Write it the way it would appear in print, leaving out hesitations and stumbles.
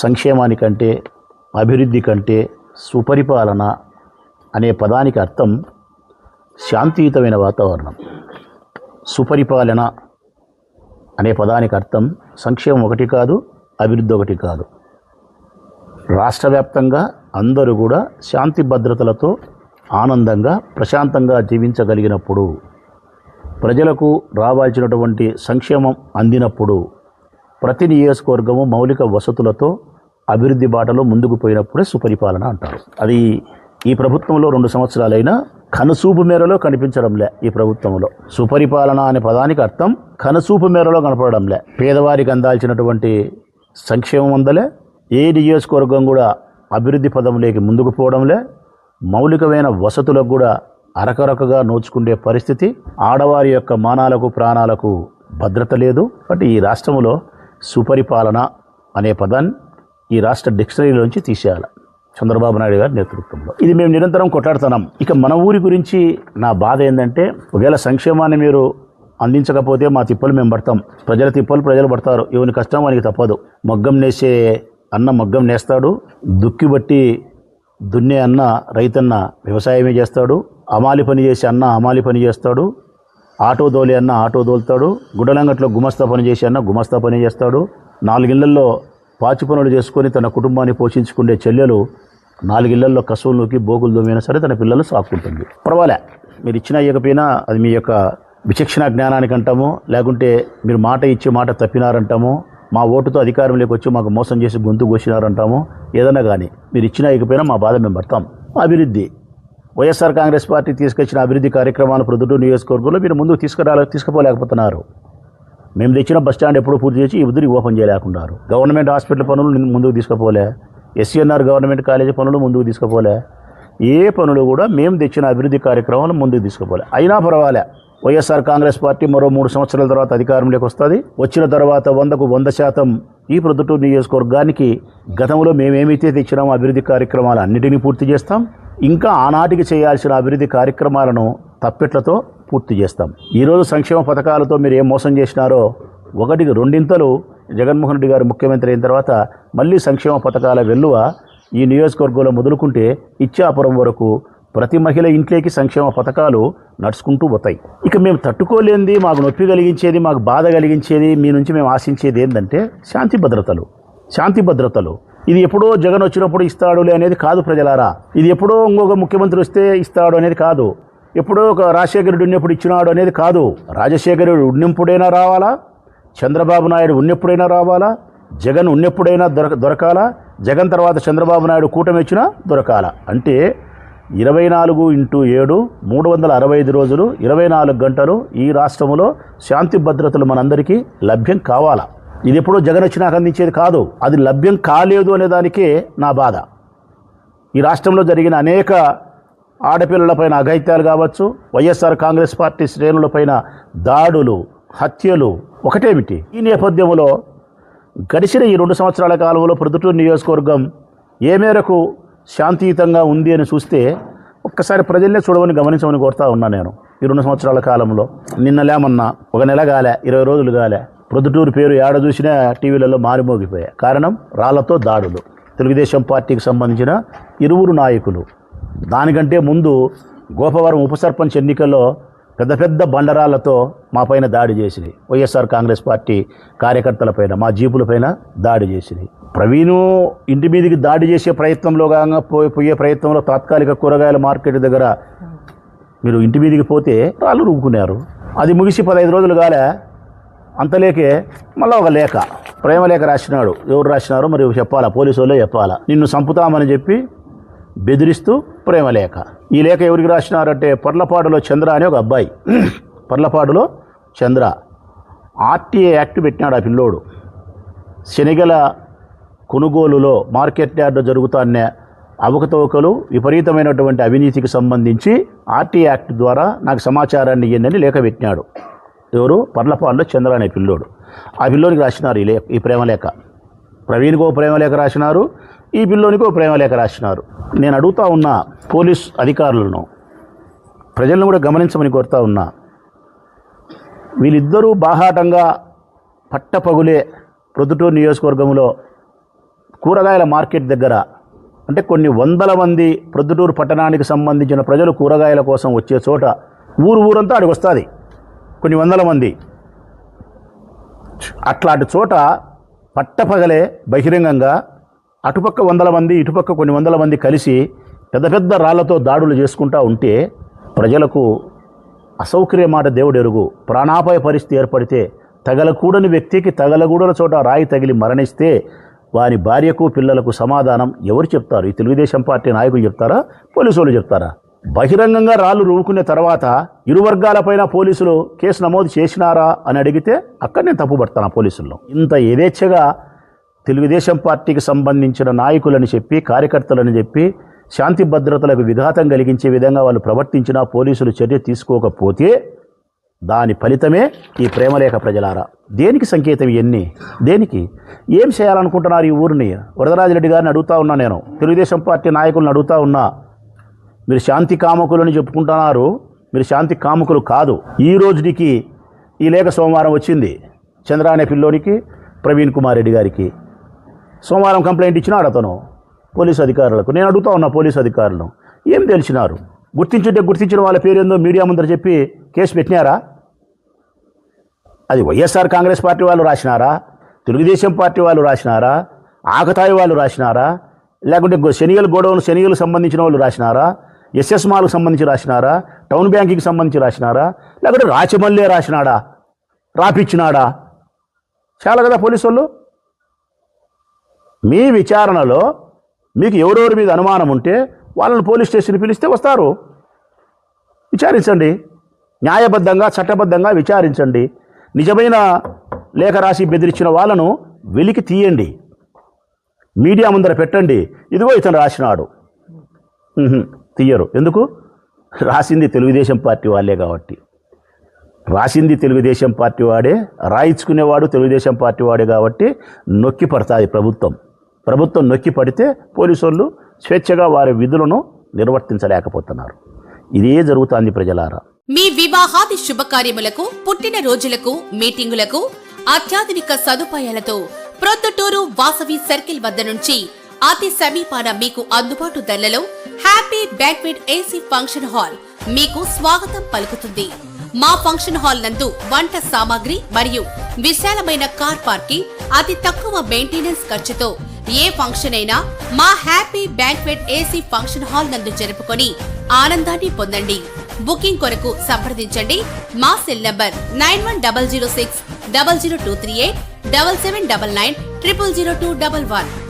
సంక్షేమానికంటే అభివృద్ధి కంటే సుపరిపాలన అనే పదానికి అర్థం శాంతియుతమైన వాతావరణం. సుపరిపాలన అనే పదానికి అర్థం సంక్షేమం ఒకటి కాదు, అభివృద్ధి ఒకటి కాదు. రాష్ట్ర వ్యాప్తంగా అందరూ కూడా శాంతి భద్రతలతో ఆనందంగా ప్రశాంతంగా జీవించగలిగినప్పుడు, ప్రజలకు రావాల్సినటువంటి సంక్షేమం అందినప్పుడు, ప్రతి నియోజకవర్గము మౌలిక వసతులతో అభివృద్ధి బాటలో ముందుకు పోయినప్పుడే సుపరిపాలన అంటారు. అది ఈ ప్రభుత్వంలో 2 సంవత్సరాలైనా కనుసూపు మేరలో కనిపించడంలే. ఈ ప్రభుత్వంలో సుపరిపాలన అనే పదానికి అర్థం కనుసూపు మేరలో కనపడడంలే. పేదవారికి అందాల్సినటువంటి సంక్షేమం అందలే, ఏ నియోజకవర్గం కూడా అభివృద్ధి పదంలోకి ముందుకు పోవడంలే, మౌలికమైన వసతులకు కూడా అరకరకగా నోచుకునే పరిస్థితి, ఆడవారి యొక్క మానాలకు ప్రాణాలకు భద్రత లేదు. బట్ ఈ రాష్ట్రంలో సుపరిపాలన అనే పదాన్ని ఈ రాష్ట్ర డిక్షనరీలోంచి తీసేయాలి చంద్రబాబు నాయుడు గారి నేతృత్వంలో. ఇది మేము నిరంతరం కొట్లాడుతున్నాం. ఇక మన ఊరి గురించి నా బాధ ఏంటంటే, ఒకవేళ సంక్షేమాన్ని మీరు అందించకపోతే మా తిప్పలు మేము పడతాం. ప్రజల తిప్పలు ప్రజలు పడతారు. ఎవరి కష్టం వానికి తప్పదు. మగ్గం నేసే అన్న మగ్గం నేస్తాడు, దుక్కి బట్టి దున్నే అన్న రైతన్న వ్యవసాయమే చేస్తాడు, అమాలి పని చేసే అన్న అమాలి పని చేస్తాడు, ఆటో దోలే అన్న ఆటో దోలుతాడు, గుడ్డలంగట్లో గుమస్తా పని చేసే అన్న గుమస్తా పని చేస్తాడు. 4 ఇళ్లల్లో పాచి పనులు చేసుకొని తన కుటుంబాన్ని పోషించుకునే చెల్లెలు 4 ఇళ్లల్లో కసువులోకి బోగులు దోమైనా సరే తన పిల్లలు సాక్కుంటుంది. పర్వాలే, మీరు ఇచ్చినా ఇవ్వకపోయినా అది మీ యొక్క విచక్షణ జ్ఞానానికి అంటాము, లేకుంటే మీరు మాట ఇచ్చి మాట తప్పినారంటాము, మా ఓటుతో అధికారంలోకి వచ్చి మాకు మోసం చేసి గొంతు కోసినారంటాము. ఏదన్నా కానీ మీరు ఇచ్చినా ఇవ్వకపోయినా మా బాధ మేము పడతాం. అభివృద్ధి, వైఎస్ఆర్ కాంగ్రెస్ పార్టీ తీసుకొచ్చిన అభివృద్ధి కార్యక్రమాలు ప్రొద్దుటూరు నియోజకవర్గంలో మీరు ముందుకు తీసుకుపోలేకపోతున్నారు. మేము తెచ్చిన బస్టాండ్ ఎప్పుడు పూర్తి చేసి ఈ ఉద్రికి ఓపెన్ చేయలేకున్నారు. గవర్నమెంట్ హాస్పిటల్ పనులు ముందుకు తీసుకుపోలే, ఎస్సీఎన్ఆర్ గవర్నమెంట్ కాలేజీ పనులు ముందుకు తీసుకుపోలే. ఏ పనులు కూడా మేము తెచ్చిన అభివృద్ధి కార్యక్రమాలు ముందుకు తీసుకుపోలే. అయినా పర్వాలే, వైఎస్ఆర్ కాంగ్రెస్ పార్టీ మరో 3 సంవత్సరాల తర్వాత అధికారంలోకి వస్తుంది. వచ్చిన తర్వాత 100కు 100% ఈ ప్రొద్దుటూరు నియోజకవర్గానికి గతంలో మేమేమైతే తెచ్చినామో అభివృద్ధి కార్యక్రమాలు అన్నిటినీ పూర్తి చేస్తాం. ఇంకా ఆనాటికి చేయాల్సిన అభివృద్ధి కార్యక్రమాలను తప్పెట్లతో పూర్తి చేస్తాం. ఈరోజు సంక్షేమ పథకాలతో మీరు ఏం మోసం చేసినారో 1కి 2 జగన్మోహన్ రెడ్డి గారు ముఖ్యమంత్రి అయిన తర్వాత మళ్ళీ సంక్షేమ పథకాల వెల్లువ ఈ నియోజకవర్గంలో మొదలుకుంటే ఇచ్చాపురం వరకు ప్రతి మహిళ ఇంట్లోకి సంక్షేమ పథకాలు నడుచుకుంటూ పోతాయి. ఇక మేము తట్టుకోలేంది, మాకు నొప్పి కలిగించేది, మాకు బాధ కలిగించేది, మీ నుంచి మేము ఆశించేది ఏంటంటే శాంతి భద్రతలు. ఇది ఎప్పుడో జగన్ వచ్చినప్పుడు ఇస్తాడులే అనేది కాదు ప్రజలారా. ఇది ఎప్పుడో ఇంకొక ముఖ్యమంత్రి వస్తే ఇస్తాడు అనేది కాదు. ఎప్పుడో ఒక రాజశేఖర రెడ్డి ఉన్నప్పుడు ఇచ్చినాడు అనేది కాదు. రాజశేఖర రెడ్డి ఉన్నప్పుడైనా రావాలా, చంద్రబాబు నాయుడు ఉన్నప్పుడైనా రావాలా, జగన్ ఉన్నప్పుడైనా దొరకాలా, జగన్ తర్వాత చంద్రబాబు నాయుడు కూటమి వచ్చినా దొరకాలా. అంటే 24/7 365 రోజులు 24 గంటలు ఈ రాష్ట్రంలో శాంతి భద్రతలు మనందరికీ లభ్యం కావాలా. ఇది ఎప్పుడో జగన్ వచ్చినాక అందించేది కాదు. అది లభ్యం కాలేదు అనే దానికే నా బాధ. ఈ రాష్ట్రంలో జరిగిన అనేక ఆడపిల్లలపైన అఘాయిత్యాలు కావచ్చు, వైఎస్ఆర్ కాంగ్రెస్ పార్టీ శ్రేణులపైన దాడులు, హత్యలు ఒకటేమిటి. ఈ నేపథ్యంలో గడిచిన ఈ 2 సంవత్సరాల కాలంలో ప్రొద్దుటూరు నియోజకవర్గం ఏ మేరకు శాంతియుతంగా ఉంది అని చూస్తే ఒక్కసారి ప్రజల్నే చూడమని గమనించమని కోరుతా ఉన్నా నేను. ఈ 2 సంవత్సరాల కాలంలో నిన్నలేమన్నా 1 నెల కాలే, 20 రోజులు కాలే, ప్రొద్దుటూరు పేరు ఏడ చూసినా టీవీలలో మారిమోగిపోయాయి. కారణం రాళ్లతో దాడులు. తెలుగుదేశం పార్టీకి సంబంధించిన 2 నాయకులు. దానికంటే ముందు గోపవరం ఉప సర్పంచ్ ఎన్నికల్లో పెద్ద బండరాళ్లతో మా పైన దాడి చేసింది. వైఎస్ఆర్ కాంగ్రెస్ పార్టీ కార్యకర్తలపైన, మా జీపులపైన దాడి చేసింది. ప్రవీణు ఇంటి మీదకి దాడి చేసే ప్రయత్నంలో పోయే ప్రయత్నంలో తాత్కాలిక కూరగాయల మార్కెట్ దగ్గర మీరు ఇంటి మీదకి పోతే రాళ్ళు రువ్వుకున్నారు. అది ముగిసి 15 రోజులు కాలే, అంతలేకే మళ్ళీ ఒక లేఖ, ప్రేమ లేఖ రాసినాడు. ఎవరు రాసినారో మరి చెప్పాలా, పోలీసు వాళ్ళే చెప్పాలా. నిన్ను చంపుతామని చెప్పి బెదిరిస్తూ ప్రేమలేఖ. ఈ లేఖ ఎవరికి రాసినారంటే పర్లపాడులో చంద్ర అనే ఒక అబ్బాయి. పర్లపాడులో చంద్ర ఆర్టీఏ యాక్ట్ పెట్టినాడు ఆ పిల్లోడు. శనగల కొనుగోలులో మార్కెట్ యార్డు జరుగుతానే అవకతవకలు, విపరీతమైనటువంటి అవినీతికి సంబంధించి ఆర్టీఏ యాక్ట్ ద్వారా నాకు సమాచారాన్ని ఇవ్వండి లేఖ పెట్టినాడు. ఎవరు? పర్లపాడులో చంద్ర అనే పిల్లోడు. ఆ పిల్లోనికి రాసినారు ఈ ప్రేమలేఖ. ప్రవీణ్కో ప్రేమలేఖ రాసినారు, ఈ పిల్లోనికో ప్రేమలేఖ రాసినారు. నేను అడుగుతా ఉన్నా పోలీస్ అధికారులను, ప్రజలను కూడా గమనించమని కోరుతా ఉన్నా. వీళ్ళిద్దరూ బాహాటంగా పట్టపగులే ప్రొద్దుటూరు నియోజకవర్గంలో కూరగాయల మార్కెట్ దగ్గర, అంటే కొన్ని వందల మంది ప్రొద్దుటూరు పట్టణానికి సంబంధించిన ప్రజలు కూరగాయల కోసం వచ్చే చోట ఊరంతా అడిగి వస్తుంది, కొన్ని వందల మంది. అట్లాంటి చోట పట్టపగలే బహిరంగంగా అటుపక్క వందల మంది, ఇటుపక్క కొన్ని వందల మంది కలిసి పెద్ద పెద్ద రాళ్లతో దాడులు చేసుకుంటూ ఉంటే ప్రజలకు అసౌకర్య మాట దేవుడు ఎరుగు. ప్రాణాపాయ పరిస్థితి ఏర్పడితే తగలకూడని వ్యక్తికి తగలకూడని చోట రాయి తగిలి మరణిస్తే వారి భార్యకు పిల్లలకు సమాధానం ఎవరు చెప్తారు? ఈ తెలుగుదేశం పార్టీ నాయకులు చెప్తారా, పోలీసు వాళ్ళు చెప్తారా? బహిరంగంగా రాళ్ళు రువ్వుకునే తర్వాత ఇరు వర్గాలపైన పోలీసులు కేసు నమోదు చేసినారా అని అడిగితే అక్కడ నేను తప్పుపడతాను పోలీసుల్లో. ఇంత యథేచ్ఛగా తెలుగుదేశం పార్టీకి సంబంధించిన నాయకులని చెప్పి, కార్యకర్తలని చెప్పి శాంతి భద్రతలకు విఘాతం కలిగించే విధంగా వాళ్ళు ప్రవర్తించినా పోలీసులు చర్య తీసుకోకపోతే దాని ఫలితమే ఈ ప్రేమలేఖ ప్రజలారా. దేనికి సంకేతం ఇవన్నీ? దేనికి? ఏం చేయాలనుకుంటున్నారు ఈ ఊరిని? వరదరాజిరెడ్డి గారిని అడుగుతా ఉన్నా, నేను తెలుగుదేశం పార్టీ నాయకులను అడుగుతా ఉన్నా. మీరు శాంతి కాముకులని చెప్పుకుంటున్నారు, మీరు శాంతి కాముకులు కాదు. ఈ రోజుకి ఈ లేఖ సోమవారం వచ్చింది చంద్ర అనే పిల్లోనికి, ప్రవీణ్ కుమార్ రెడ్డి గారికి. సోమవారం కంప్లైంట్ ఇచ్చినాడు అతను పోలీసు అధికారులకు. నేను అడుగుతా ఉన్నా పోలీసు అధికారులను, ఏం తెలిసినారు? గుర్తించిన వాళ్ళ పేరు ఏందో మీడియా ముందర చెప్పి కేసు పెట్టినారా? అది వైఎస్ఆర్ కాంగ్రెస్ పార్టీ వాళ్ళు రాసినారా, తెలుగుదేశం పార్టీ వాళ్ళు రాసినారా, ఆకతాయి వాళ్ళు రాసినారా, లేకుంటే శనిగలు సంబంధించిన వాళ్ళు రాసినారా, ఎస్ఎస్ మాల్కు సంబంధించి రాసినారా, టౌన్ బ్యాంకింగ్కి సంబంధించి రాసినారా, లేకుంటే రాచమల్లే రాసినాడా, రాపిచ్చినాడా? చాలా కదా పోలీసు వాళ్ళు. మీ విచారణలో మీకు ఎవరెవరి మీద అనుమానం ఉంటే వాళ్ళని పోలీస్ స్టేషన్ పిలిస్తే వస్తారు, విచారించండి. న్యాయబద్ధంగా చట్టబద్ధంగా విచారించండి. నిజమైన లేఖ రాసి బెదిరించిన వాళ్ళను వెలికి తీయండి, మీడియా ముందర పెట్టండి. ఇదిగో ఇతను రాసినాడు. తీయరు. ఎందుకు? రాసింది తెలుగుదేశం పార్టీ వాళ్ళే కాబట్టి. రాసింది తెలుగుదేశం పార్టీ వాడే, రాయించుకునేవాడు తెలుగుదేశం పార్టీ వాడే కాబట్టి నొక్కి పడుతుంది ప్రభుత్వం నొక్కి పడితే పోలీసు వాళ్ళు స్వేచ్ఛగా వారి విధులను నిర్వర్తించలేకపోతున్నారు. ఇదే జరుగుతుంది ప్రజలారా. మీ వివాహాది శుభకార్యములకు, పుట్టిన రోజులకు, మీటింగులకు అత్యాధునిక సదుపాయాలతో ప్రొద్దుటూరు వాసవి సర్కిల్ వద్ద నుంచి అతి సమీపాన మీకు అందుబాటు ధరలలో happy banquet AC function hall మీకు స్వాగతం పలుకుతుంది. మా ఫంక్షన్ హాల్ నందు వంట సామాగ్రి మరియు విశాలమైన కార్ పార్కింగ్, అతి తక్కువ మెయింటెనెన్స్ ఖర్చుతో ఏ ఫంక్షన్ అయినా మా happy banquet AC function hall నందు జరుపుకొని ఆనందాన్ని పొందండి. బుకింగ్ కొరకు సంప్రదించండి. మా సెల్ నంబర్ 9100600238 7799 000211.